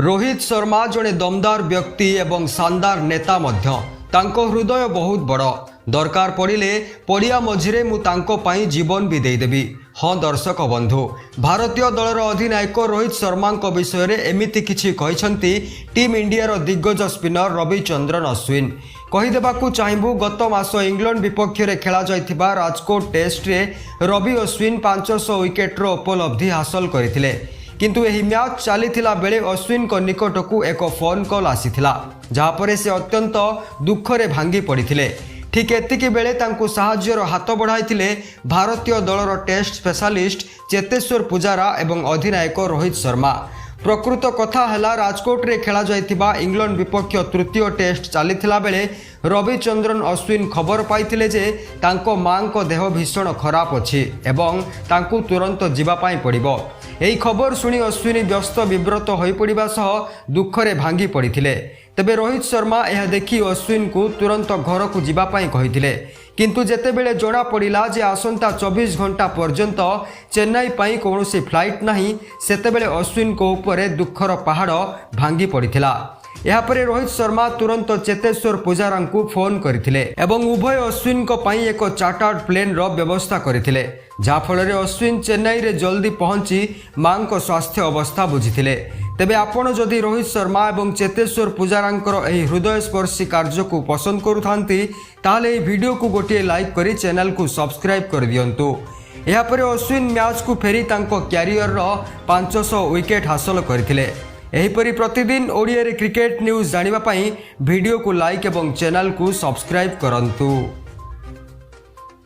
रोहित शर्मा जड़े दमदार व्यक्ति एवं शानदार नेता मध्य तांको हृदय बहुत बड़ दरकार पड़िले पड़िया मझिरे मु तांको पाई जीवन भी देदेवी। हाँ दर्शक बंधु, भारतीय दलर अधिनायक रोहित शर्मा विषय में एमिति किछि कहिसंती टीम इंडिया दिग्गज स्पिनर रविचंद्रन अश्विन। कहीदेवाकू चाहिबू गत मास इंग्लैंड विपक्ष में खेला जाइथिबा राजकोट टेस्ट रे रवि अश्विन 500 विकेट्र उपलब्धि हासिल करथिले, किंतु यही मैच चलीथिला बेले अश्विन को निकटकू एक फोन कॉल आसीथिला, जहाँपर से अत्यंत दुखरे भांगी पड़िथिले। ठीक एतिकी बेले तांकू साहाज्यर हाथ बढ़ाइथिले भारतीय दलर टेस्ट स्पेशलिस्ट चेतेश्वर पुजारा एवं अधिनायक रोहित शर्मा। प्रकृत कथा है राजकोट रे खेला जाइथिबा इंग्लैंड विपक्ष तृतीय टेस्ट चलीथिला बेले रविचंद्रन अश्विन खबर पाइथिले जे तांको मां को देह भीषण खराब अछि एवं तांकू तुरंत जीवा पाई पड़िबो। एही खबर सुनी अश्विनी व्यस्त विव्रत होई पड़िबा सह दुखरे भांगी पड़िथिले। तेबे रोहित शर्मा यह देखि अश्विन को तुरंत घर को जीवा पाई कहिथिले, किंतु जेतेबेले जणा पड़िला जे आसंता 24 घंटा पर्यंत चेन्नई पाई कौनसी फ्लाइट नहीं, सेतेबेले अश्विन को ऊपर दुखर पहाड़ भांगी पड़िथिला। यापरे रोहित शर्मा तुरंत चेतेश्वर पुजारा को फोन करथिले एवं उभय अश्विन को पाई एक चार्टर्ड प्लेन रो व्यवस्था करथिले, जाफल अश्विन चेन्नई रे जल्दी पहुंची मां को स्वास्थ्य अवस्था बुझीथिले। तेबे आपण जदि रोहित शर्मा एवं चेतेश्वर पुजारांकर एही हृदयस्पर्शी कार्य को पसंद करुथांती ताहले एही वीडियो को गोटे लाइक करी चैनल को सब्सक्राइब कर दियंतु। यापरे अश्विन मैच को फेरी तांको क्यारियर रो 500 विकेट हासिल करथिले। एहीपरि प्रतिदिन ओडिया रे क्रिकेट न्यूज जानिबा पई वीडियो को लाइक एवं चैनल को सब्सक्राइब करंतु।